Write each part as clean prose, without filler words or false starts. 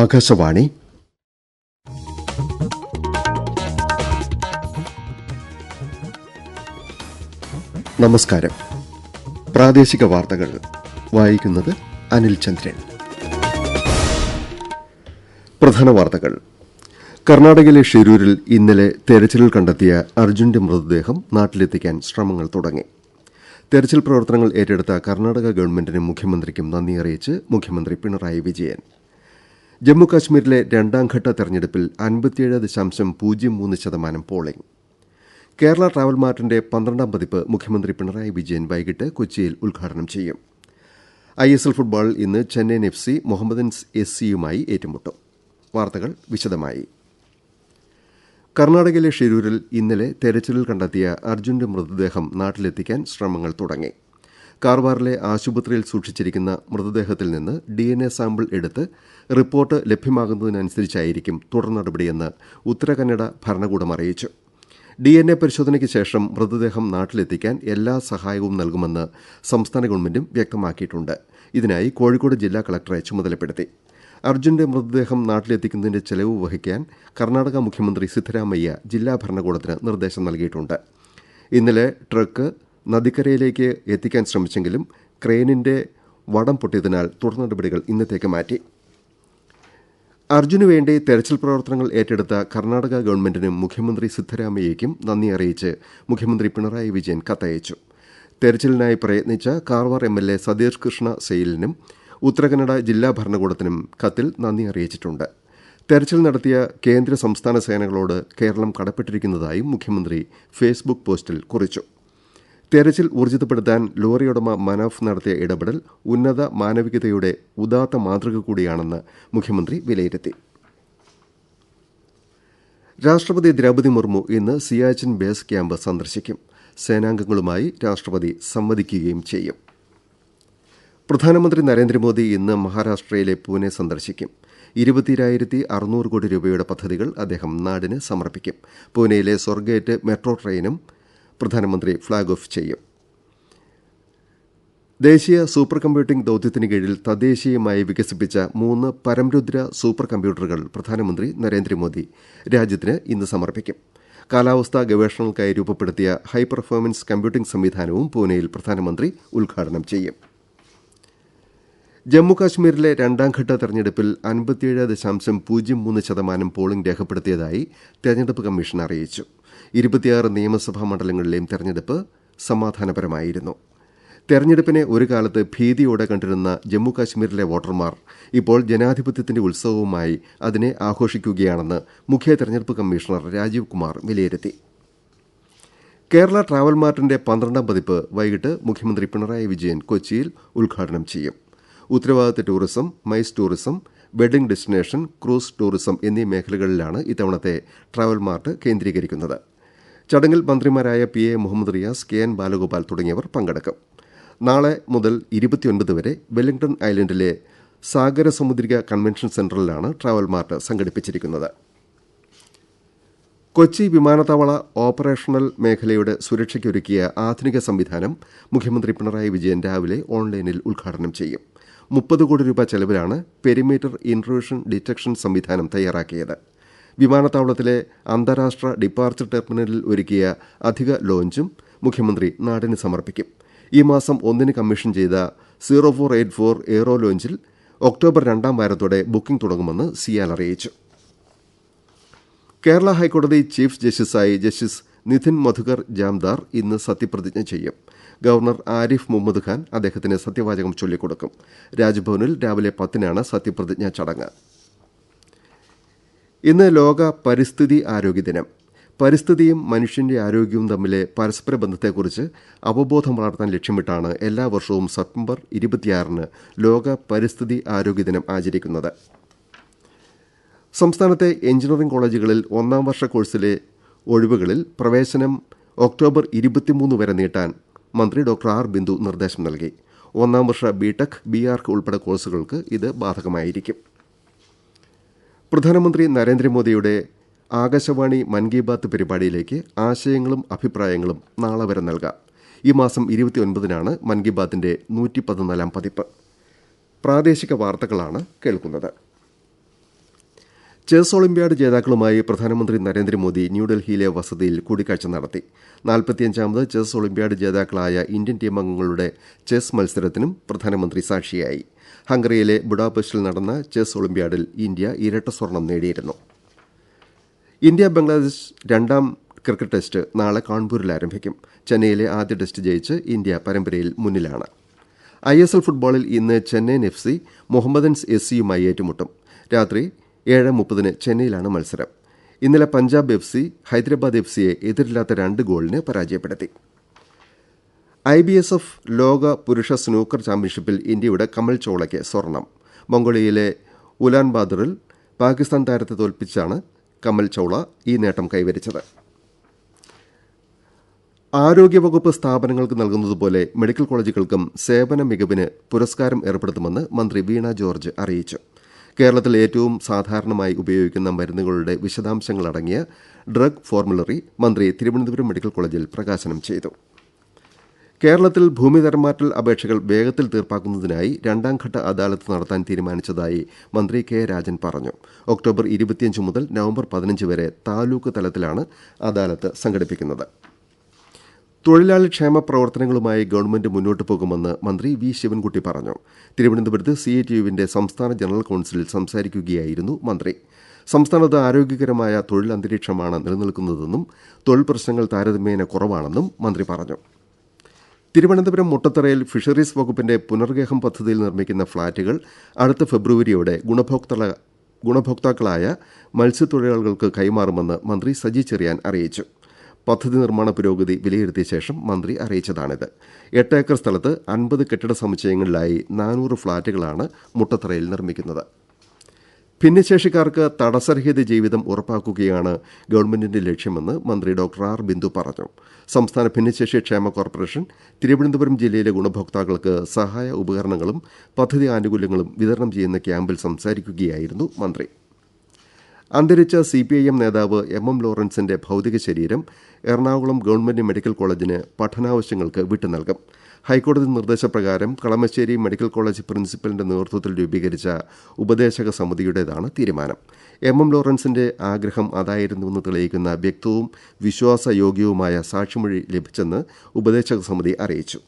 ആകാശവാണി. നമസ്കാരം. പ്രാദേശിക വാർത്തകൾ വായിക്കുന്നത് അനിൽ ചന്ദ്രൻ. പ്രധാന വാർത്തകൾ. കർണാടകയിലെ ഷിരൂരിൽ ഇന്നലെ തെരച്ചിലിൽ കണ്ടെത്തിയ അർജുന്റെ മൃതദേഹം നാട്ടിലെത്തിക്കാൻ ശ്രമങ്ങൾ തുടങ്ങി. തെരച്ചിൽ പ്രവർത്തനങ്ങൾ ഏറ്റെടുത്ത കർണാടക ഗവൺമെന്റിനും മുഖ്യമന്ത്രിക്കും നന്ദി അറിയിച്ച് മുഖ്യമന്ത്രി പിണറായി വിജയൻ. ജമ്മുകാശ്മീരിലെ രണ്ടാംഘട്ട തെരഞ്ഞെടുപ്പിൽ 57.03% പോളിംഗ്. കേരള ട്രാവൽ മാർട്ടിന്റെ 12ാം പതിപ്പ് മുഖ്യമന്ത്രി പിണറായി വിജയൻ വൈകിട്ട് കൊച്ചിയിൽ ഉദ്ഘാടനം ചെയ്യും. ISL ഫുട്ബോളിൽ ഇന്ന് ചെന്നൈയിൻ FC മുഹമ്മദൻസ് SCയുമായി ഏറ്റുമുട്ടും. വാർത്തകൾ വിശദമായി. കർണാടകയിലെ ഷിരൂരിൽ ഇന്നലെ തെരച്ചിലിൽ കണ്ടെത്തിയ അർജുന്റെ മൃതദേഹം നാട്ടിലെത്തിക്കാൻ ശ്രമങ്ങൾ തുടങ്ങി. കാർവാറിലെ ആശുപത്രിയിൽ സൂക്ഷിച്ചിരിക്കുന്ന മൃതദേഹത്തിൽ നിന്ന് DNA സാമ്പിൾ എടുത്ത് റിപ്പോർട്ട് ലഭ്യമാകുന്നതിനനുസരിച്ചായിരിക്കും തുടർ നടപടിയെന്ന് ഉത്തരകന്നഡ ഭരണകൂടം അറിയിച്ചു. DNA പരിശോധനയ്ക്ക് ശേഷം മൃതദേഹം നാട്ടിലെത്തിക്കാൻ എല്ലാ സഹായവും നൽകുമെന്ന് സംസ്ഥാന ഗവൺമെന്റും വ്യക്തമാക്കിയിട്ടുണ്ട്. ഇതിനായി കോഴിക്കോട് ജില്ലാ കളക്ടറെ ചുമതലപ്പെടുത്തി. അർജുന്റെ മൃതദേഹം നാട്ടിലെത്തിക്കുന്നതിന്റെ ചെലവ് വഹിക്കാൻ കർണാടക മുഖ്യമന്ത്രി സിദ്ധരാമയ്യ ജില്ലാ ഭരണകൂടത്തിന് നിർദ്ദേശം നൽകിയിട്ടുണ്ട്. ഇന്നലെ ട്രക്ക് നദിക്കരയിലേക്ക് എത്തിക്കാൻ ശ്രമിച്ചെങ്കിലും ക്രെയിനിന്റെ വടം പൊട്ടിയതിനാൽ തുടർ നടപടികൾ ഇന്നത്തേക്ക് മാറ്റി. അർജുനു വേണ്ടി തെരച്ചിൽ പ്രവർത്തനങ്ങൾ ഏറ്റെടുത്ത കർണാടക ഗവൺമെന്റിനും മുഖ്യമന്ത്രി സിദ്ധരാമയ്യയ്ക്കും നന്ദി അറിയിച്ച് മുഖ്യമന്ത്രി പിണറായി വിജയൻ കത്തയച്ചു. തെരച്ചിലിനായി പ്രയത്നിച്ച കാർവാർ MLA സതീഷ് കൃഷ്ണ സെയിലിനും ഉത്തരകന്നഡ ജില്ലാ ഭരണകൂടത്തിനും കത്തിൽ നന്ദി അറിയിച്ചിട്ടുണ്ട്. തെരച്ചിൽ നടത്തിയ കേന്ദ്ര സംസ്ഥാന സേനകളോട് കേരളം കടപ്പെട്ടിരിക്കുന്നതായും മുഖ്യമന്ത്രി ഫേസ്ബുക്ക് പോസ്റ്റിൽ കുറിച്ചു. തെരച്ചിൽ ഊർജിതപ്പെടുത്താൻ ലോറി ഉടമ മനാഫ് നടത്തിയ ഇടപെടൽ ഉന്നത മാനവികതയുടെ ഉദാത്ത മാതൃക കൂടിയാണെന്ന് മുഖ്യമന്ത്രി വിലയിരുത്തി. രാഷ്ട്രപതി ദ്രൗപദി മുർമു ഇന്ന് സിയാച്ചിൻ ബേസ് ക്യാമ്പ് സന്ദർശിക്കും. സേനാംഗങ്ങളുമായി രാഷ്ട്രപതി സംവദിക്കുകയും ചെയ്യും. പ്രധാനമന്ത്രി നരേന്ദ്രമോദി ഇന്ന് മഹാരാഷ്ട്രയിലെ പൂനെ സന്ദർശിക്കും. 22,600 കോടി രൂപയുടെ പദ്ധതികൾ അദ്ദേഹം നാടിന് സമർപ്പിക്കും. പൂനെയിലെ സ്വർഗേറ്റ് മെട്രോ ട്രെയിനും പ്രധാനമന്ത്രി ഫ്ളാഗ് ഓഫ് ചെയ്യും. ദേശീയ സൂപ്പർ കമ്പ്യൂട്ടിംഗ് ദൌത്യത്തിന് കീഴിൽ തദ്ദേശീയമായി വികസിപ്പിച്ച 3 പരംരുദ്ര സൂപ്പർ കമ്പ്യൂട്ടറുകൾ പ്രധാനമന്ത്രി നരേന്ദ്രമോദി രാജ്യത്തിന് ഇന്ന് സമർപ്പിക്കും. കാലാവസ്ഥാ ഗവേഷണങ്ങൾക്കായി രൂപപ്പെടുത്തിയ ഹൈ പെർഫോമൻസ് കമ്പ്യൂട്ടിംഗ് സംവിധാനവും പൂനെയിൽ പ്രധാനമന്ത്രി ഉദ്ഘാടനം ചെയ്യും. ജമ്മുകാശ്മീരിലെ രണ്ടാംഘട്ട തെരഞ്ഞെടുപ്പിൽ 57.03% പോളിംഗ് രേഖപ്പെടുത്തിയതായി തെരഞ്ഞെടുപ്പ് കമ്മീഷൻ അറിയിച്ചു. 26 നിയമസഭാ മണ്ഡലങ്ങളിലെയും തെരഞ്ഞെടുപ്പ് സമാധാനപരമായിരുന്നു. തെരഞ്ഞെടുപ്പിനെ ഒരു കാലത്ത് ഭീതിയോടെ കണ്ടിരുന്ന ജമ്മുകാശ്മീരിലെ വോട്ടർമാർ ഇപ്പോൾ ജനാധിപത്യത്തിന്റെ ഉത്സവവുമായി അതിനെ ആഘോഷിക്കുകയാണെന്ന് മുഖ്യ തെരഞ്ഞെടുപ്പ് കമ്മീഷണർ രാജീവ് കുമാർ വിലയിരുത്തി. കേരള ട്രാവൽ മാർട്ടിന്റെ 12ാം പതിപ്പ് വൈകിട്ട് മുഖ്യമന്ത്രി പിണറായി വിജയൻ കൊച്ചിയിൽ ഉദ്ഘാടനം ചെയ്യും. ഉത്തരവാദിത്ത tourism, MICE tourism, wedding destination, cruise tourism എന്നീ മേഖലകളിലാണ് ഇത്തവണത്തെ ട്രാവൽ മാർട്ട് കേന്ദ്രീകരിക്കുന്നത്. ചടങ്ങിൽ മന്ത്രിമാരായ PA മുഹമ്മദ് റിയാസ്, KN ബാലഗോപാൽ തുടങ്ങിയവർ പങ്കെടുക്കും. നാളെ മുതൽ 29 വരെ വെല്ലിംഗ്ടൺ ഐലൻഡിലെ സാഗര സമുദ്രിക കൺവെൻഷൻ സെന്ററിലാണ് ട്രാവൽ മാർട്ട് സംഘടിപ്പിച്ചിരിക്കുന്നത്. കൊച്ചി വിമാനത്താവള ഓപ്പറേഷണൽ മേഖലയുടെ സുരക്ഷയ്ക്കൊരുക്കിയ ആധുനിക സംവിധാനം മുഖ്യമന്ത്രി പിണറായി വിജയൻ രാവിലെ ഓൺലൈനിൽ ഉദ്ഘാടനം ചെയ്യും. 30 കോടി രൂപ ചെലവിലാണ് പെരിമീറ്റർ ഇൻട്രൂഷൻ ഡിറ്റക്ഷൻ സംവിധാനം തയ്യാറാക്കിയത്. വിമാനത്താവളത്തിലെ അന്താരാഷ്ട്ര ഡിപ്പാർച്ചർ ടെർമിനലിൽ ഒരുക്കിയ അധിക ലോഞ്ചും മുഖ്യമന്ത്രി നാടിന് സമർപ്പിക്കും. ഈ മാസം 1 കമ്മീഷൻ ചെയ്ത 0484 എയ്റോ ലോഞ്ചിൽ ഒക്ടോബർ 2ാം വാരത്തോടെ ബുക്കിംഗ് തുടങ്ങുമെന്ന് സിയാൽ അറിയിച്ചു. കേരള ഹൈക്കോടതി ചീഫ് ജസ്റ്റിസായി ജസ്റ്റിസ് നിധിൻ മധുകർ ജാംദാർ ഇന്ന് സത്യപ്രതിജ്ഞ ചെയ്യും. ഗവർണർ ആരിഫ് മുഹമ്മദ് ഖാൻ അദ്ദേഹത്തിന് സത്യവാചകം ചൊല്ലിക്കൊടുക്കും. രാജ്ഭവനിൽ രാവിലെ 10-നാണ് സത്യപ്രതിജ്ഞാ ചടങ്ങ്. ഇന്ന് ലോക പരിസ്ഥിതി ആരോഗ്യ ദിനം. പരിസ്ഥിതിയും മനുഷ്യന്റെ ആരോഗ്യവും തമ്മിലെ പരസ്പര ബന്ധത്തെക്കുറിച്ച് അവബോധം വളർത്താൻ ലക്ഷ്യമിട്ടാണ് എല്ലാ വർഷവും സെപ്റ്റംബർ 26-ന് ലോക പരിസ്ഥിതി ആരോഗ്യ ദിനം ആചരിക്കുന്നത്. സംസ്ഥാനത്തെ എഞ്ചിനീയറിംഗ് കോളേജുകളിൽ 1ാം വർഷ കോഴ്സിലെ ഒഴിവുകളിൽ പ്രവേശനം ഒക്ടോബർ 23 വരെ നീട്ടാൻ മന്ത്രി ഡോക്ടർ ആർ ബിന്ദു നിർദ്ദേശം നൽകി. 1ാം വർഷ BTech, BArch ഉൾപ്പെടെ കോഴ്സുകൾക്ക് ഇത് ബാധകമായിരിക്കും. പ്രധാനമന്ത്രി നരേന്ദ്രമോദിയുടെ ആകാശവാണി മൻ കി ബാത്ത് പരിപാടിയിലേക്ക് ആശയങ്ങളും അഭിപ്രായങ്ങളും നാളെ വരെ നൽകാം. ഈ മാസം 29-നാണ് മൻ കി ബാത്തിന്റെ 114-ാം പതിപ്പ്. പ്രാദേശിക വാർത്തകളാണ് കേൾക്കുന്നത്. ചെസ് ഒളിമ്പ്യാഡ് ജേതാക്കളുമായി പ്രധാനമന്ത്രി നരേന്ദ്രമോദി ന്യൂഡൽഹിയിലെ വസതിയിൽ കൂടിക്കാഴ്ച നടത്തി. 45ാമത് ചെസ് ഒളിമ്പ്യാഡ് ജേതാക്കളായ ഇന്ത്യൻ ടീം അംഗങ്ങളുടെ ചെസ് മത്സരത്തിനും പ്രധാനമന്ത്രി സാക്ഷിയായി. ഹംഗറിയിലെ ബുഡാപെസ്റ്റിൽ നടന്ന ചെസ് ഒളിമ്പ്യാഡിൽ ഇന്ത്യ ഇരട്ട സ്വർണം നേടിയിരുന്നു. ഇന്ത്യ ബംഗ്ലാദേശ് രണ്ടാം ക്രിക്കറ്റ് ടെസ്റ്റ് നാളെ കാൺപൂരിൽ ആരംഭിക്കും. ചെന്നൈയിലെ ആദ്യ ടെസ്റ്റ് ജയിച്ച് ഇന്ത്യ പരമ്പരയിൽ മുന്നിലാണ്. ISL ഫുട്ബോളിൽ ഇന്ന് ചെന്നൈയിൻ FC മുഹമ്മദൻസ് SCയുമായി ഏറ്റുമുട്ടും. രാത്രി 7:30 ചെന്നൈയിലാണ് മത്സരം. ഇന്നലെ പഞ്ചാബ് FC ഹൈദരാബാദ് FCയെ എതിരില്ലാത്ത 2 ഗോളിന് പരാജയപ്പെടുത്തി. IBSF ലോക പുരുഷ സ്നൂക്കർ ചാമ്പ്യൻഷിപ്പിൽ ഇന്ത്യയുടെ കമൽ ചോളയ്ക്ക് സ്വർണം. മംഗോളിയയിലെ ഉലാൻബാദറിൽ പാകിസ്ഥാൻ താരത്തെ തോൽപ്പിച്ചാണ് കമൽ ചൌള ഈ നേട്ടം കൈവരിച്ചത്. ആരോഗ്യവകുപ്പ് സ്ഥാപനങ്ങൾക്ക് നൽകുന്നതുപോലെ മെഡിക്കൽ കോളേജുകൾക്കും സേവന മികവിന് പുരസ്കാരം ഏർപ്പെടുത്തുമെന്ന് മന്ത്രി വീണ ജോർജ് അറിയിച്ചു. കേരളത്തിൽ ഏറ്റവും സാധാരണമായി ഉപയോഗിക്കുന്ന മരുന്നുകളുടെ വിശദാംശങ്ങളടങ്ങിയ ഡ്രഗ് ഫോർമുലറി മന്ത്രി തിരുവനന്തപുരം മെഡിക്കൽ കോളേജിൽ പ്രകാശനം ചെയ്തു. കേരളത്തിൽ ഭൂമി തരംമാറ്റൽ അപേക്ഷകൾ വേഗത്തിൽ തീർപ്പാക്കുന്നതിനായി രണ്ടാംഘട്ട അദാലത്ത് നടത്താൻ തീരുമാനിച്ചതായി മന്ത്രി കെ രാജൻ പറഞ്ഞു. ഒക്ടോബർ 25 മുതൽ നവംബർ 15 വരെ താലൂക്ക് തലത്തിലാണ് അദാലത്ത് സംഘടിപ്പിക്കുന്നത്. തൊഴിലാളി ക്ഷേമ പ്രവർത്തനങ്ങളുമായി ഗവൺമെന്റ് മുന്നോട്ട് പോകുമെന്ന് മന്ത്രി വി ശിവൻകുട്ടി പറഞ്ഞു. തിരുവനന്തപുരത്ത് CITUവിന്റെ സംസ്ഥാന ജനറൽ കൌൺസിലിൽ സംസാരിക്കുകയായിരുന്നു മന്ത്രി. സംസ്ഥാനത്ത് ആരോഗ്യകരമായ തൊഴിൽ അന്തരീക്ഷമാണ് നിലനിൽക്കുന്നതെന്നും തൊഴിൽ പ്രശ്നങ്ങൾ താരതമ്യേന കുറവാണെന്നും മന്ത്രി പറഞ്ഞു. തിരുവനന്തപുരം മുട്ടത്തറയിൽ ഫിഷറീസ് വകുപ്പിന്റെ പുനർഗേഹം പദ്ധതിയിൽ നിർമ്മിക്കുന്ന ഫ്ളാറ്റുകൾ അടുത്ത ഫെബ്രുവരിയോടെ ഗുണഭോക്താക്കളായ മത്സ്യത്തൊഴിലാളികൾക്ക് കൈമാറുമെന്ന് മന്ത്രി സജി ചെറിയാൻ അറിയിച്ചു. പദ്ധതി നിർമ്മാണ പുരോഗതി വിലയിരുത്തിയ ശേഷം മന്ത്രി അറിയിച്ചതാണിത്. 8 ഏക്കർ സ്ഥലത്ത് 50 കെട്ടിട സമുച്ചയങ്ങളിലായി 400 ഫ്ളാറ്റുകളാണ് മുട്ടത്തറയിൽ നിർമ്മിക്കുന്നത്. ഭിന്നശേഷിക്കാർക്ക് തടസ്സരഹിത ജീവിതം ഉറപ്പാക്കുകയാണ് ഗവൺമെന്റിന്റെ ലക്ഷ്യമെന്ന് മന്ത്രി ഡോക്ടർ ആർ ബിന്ദു പറഞ്ഞു. സംസ്ഥാന ഭിന്നശേഷി ക്ഷേമ കോർപ്പറേഷൻ തിരുവനന്തപുരം ജില്ലയിലെ ഗുണഭോക്താക്കൾക്ക് സഹായ ഉപകരണങ്ങളും പദ്ധതി ആനുകൂല്യങ്ങളും വിതരണം ചെയ്യുന്ന ക്യാമ്പിൽ സംസാരിക്കുകയായിരുന്നു മന്ത്രി. അന്തരിച്ച CPIM നേതാവ് MM ലോറൻസിന്റെ ഭൌതിക ശരീരം എറണാകുളം ഗവൺമെന്റ് മെഡിക്കൽ കോളേജിന് പഠനാവശ്യങ്ങൾക്ക് വിട്ടുനൽകും. ഹൈക്കോടതി നിർദ്ദേശപ്രകാരം കളമശ്ശേരി മെഡിക്കൽ കോളേജ് പ്രിൻസിപ്പലിന്റെ നേതൃത്വത്തിൽ രൂപീകരിച്ച ഉപദേശക സമിതിയുടേതാണ് തീരുമാനം. MM ലോറൻസിന്റെ ആഗ്രഹം അതായിരുന്നുവെന്ന് തെളിയിക്കുന്ന വ്യക്തവും വിശ്വാസയോഗ്യവുമായ സാക്ഷിമൊഴി ലഭിച്ചെന്ന് ഉപദേശക സമിതി അറിയിച്ചു.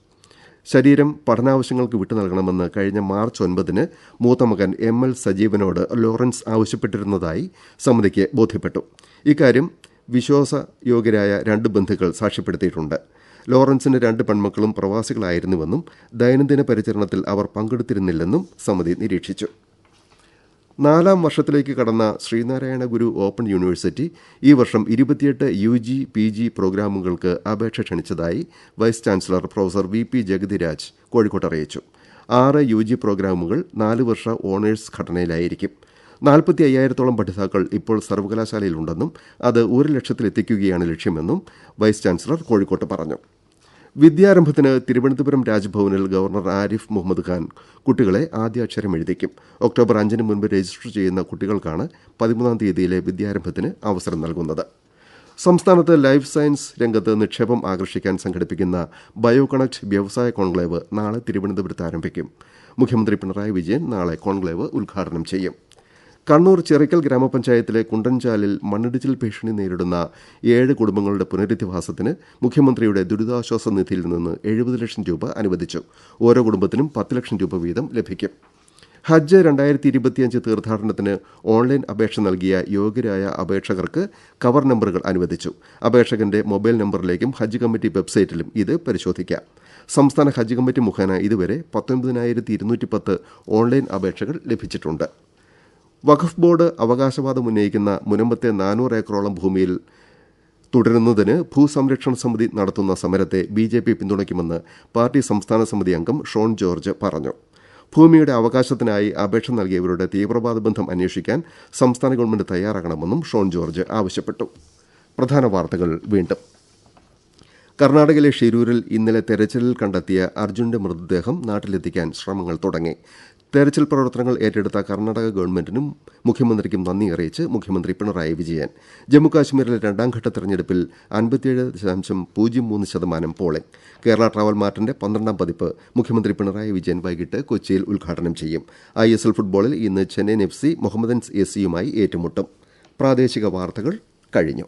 ശരീരം പഠനാവശ്യങ്ങൾക്ക് വിട്ടുനൽകണമെന്ന് കഴിഞ്ഞ മാർച്ച് 9 മൂത്ത മകൻ ML സജീവനോട് ലോറൻസ് ആവശ്യപ്പെട്ടിരുന്നതായി സമിതിക്ക് ബോധ്യപ്പെട്ടു. ഇക്കാര്യം വിശ്വാസയോഗ്യരായ 2 ബന്ധുക്കൾ സാക്ഷ്യപ്പെടുത്തിയിട്ടുണ്ട്. ലോറൻസിന്റെ 2 പെൺമക്കളും പ്രവാസികളായിരുന്നുവെന്നും ദൈനംദിന പരിചരണത്തിൽ അവർ പങ്കെടുത്തിരുന്നില്ലെന്നും സമിതി നിരീക്ഷിച്ചു. 4ാം വർഷത്തിലേക്ക് കടന്ന ശ്രീനാരായണ ഗുരു ഓപ്പൺ യൂണിവേഴ്സിറ്റി ഈ വർഷം 28 UG PG പ്രോഗ്രാമുകൾക്ക് അപേക്ഷ ക്ഷണിച്ചതായി vice chancellor professor VP Jagathiraj കോഴിക്കോട്ട് അറിയിച്ചു. 6 UG പ്രോഗ്രാമുകൾ 4 വർഷ ഓണേഴ്സ് ഘടനയിലായിരിക്കും. 45,000-ഓളം പഠിതാക്കൾ ഇപ്പോൾ സർവകലാശാലയിലുണ്ടെന്നും അത് 1 ലക്ഷത്തിലെത്തിക്കുകയാണ് ലക്ഷ്യമെന്നും വൈസ് ചാൻസലർ കോഴിക്കോട്ട് പറഞ്ഞു. വിദ്യാരംഭത്തിന് തിരുവനന്തപുരം രാജ്ഭവനിൽ ഗവർണർ ആരിഫ് മുഹമ്മദ് ഖാൻ കുട്ടികളെ ആദ്യാക്ഷരം എഴുതിക്കും. ഒക്ടോബർ 5 മുൻപ് രജിസ്റ്റർ ചെയ്യുന്ന കുട്ടികൾക്കാണ് 13-ാം തീയതിയിലെ വിദ്യാരംഭത്തിന് അവസരം നൽകുന്നത്. സംസ്ഥാനത്ത് ലൈഫ് സയൻസ് രംഗത്ത് നിക്ഷേപം ആകർഷിക്കാൻ സംഘടിപ്പിക്കുന്ന ബയോ കണക്ട് വ്യവസായ കോൺക്ലേവ് നാളെ തിരുവനന്തപുരത്ത് ആരംഭിക്കും. മുഖ്യമന്ത്രി പിണറായി വിജയൻ നാളെ കോൺക്ലേവ് ഉദ്ഘാടനം ചെയ്യും. കണ്ണൂർ ചിറയ്ക്കൽ ഗ്രാമപഞ്ചായത്തിലെ കുണ്ടൻചാലിൽ മണ്ണിടിച്ചിൽ ഭീഷണി നേരിടുന്ന 7 കുടുംബങ്ങളുടെ പുനരധിവാസത്തിന് മുഖ്യമന്ത്രിയുടെ ദുരിതാശ്വാസ നിധിയിൽ നിന്ന് 70 ലക്ഷം രൂപ അനുവദിച്ചു. ഓരോ കുടുംബത്തിനും 10 ലക്ഷം രൂപ വീതം ലഭിക്കും. ഹജ്ജ് 2025 തീർത്ഥാടനത്തിന് ഓൺലൈൻ അപേക്ഷ നൽകിയ യോഗ്യരായ അപേക്ഷകർക്ക് കവർ നമ്പറുകൾ അനുവദിച്ചു. അപേക്ഷകന്റെ മൊബൈൽ നമ്പറിലേക്കും ഹജ്ജ് കമ്മിറ്റി വെബ്സൈറ്റിലും ഇത് പരിശോധിക്കാം. സംസ്ഥാന ഹജ്ജ് കമ്മിറ്റി മുഖേന ഇതുവരെ 19,210 ഓൺലൈൻ അപേക്ഷകൾ ലഭിച്ചിട്ടുണ്ട്. വഖഫ് ബോർഡ് അവകാശവാദം ഉന്നയിക്കുന്ന മുനമ്പത്തെ 400 ഏക്കറോളം ഭൂമിയിൽ തുടരുന്നതിന് ഭൂസംരക്ഷണ സമിതി നടത്തുന്ന സമരത്തെ BJP പിന്തുണയ്ക്കുമെന്ന് പാർട്ടി സംസ്ഥാന സമിതി അംഗം ഷോൺ ജോർജ് പറഞ്ഞു. ഭൂമിയുടെ അവകാശത്തിനായി അപേക്ഷ നൽകിയവരുടെ തീവ്രവാദ ബന്ധം അന്വേഷിക്കാൻ സംസ്ഥാന ഗവൺമെന്റ് തയ്യാറാകണമെന്നും ഷോൺ ജോർജ് ആവശ്യപ്പെട്ടു. പ്രധാന വാർത്തകൾ വീണ്ടും. കർണാടകയിലെ ഷിരൂരിൽ ഇന്നലെ തെരച്ചിലിൽ കണ്ടെത്തിയ അർജുന്റെ മൃതദേഹം നാട്ടിലെത്തിക്കാൻ ശ്രമങ്ങൾ തുടങ്ങി. തെരച്ചിൽ പ്രവർത്തനങ്ങൾ ഏറ്റെടുത്ത കർണാടക ഗവൺമെന്റിനും മുഖ്യമന്ത്രിക്കും നന്ദി അറിയിച്ച് മുഖ്യമന്ത്രി പിണറായി വിജയൻ. ജമ്മുകാശ്മീരിലെ രണ്ടാംഘട്ട തെരഞ്ഞെടുപ്പിൽ 57.03% പോളിംഗ്. കേരള ട്രാവൽ മാർട്ടിന്റെ 12ാം പതിപ്പ് മുഖ്യമന്ത്രി പിണറായി വിജയൻ വൈകിട്ട് കൊച്ചിയിൽ ഉദ്ഘാടനം ചെയ്യും. ISL ഫുട്ബോളിൽ ഇന്ന് ചെന്നൈയിൻ FC മുഹമ്മദൻസ് SCയുമായി ഏറ്റുമുട്ടും. പ്രാദേശിക വാർത്തകൾ കഴിഞ്ഞു.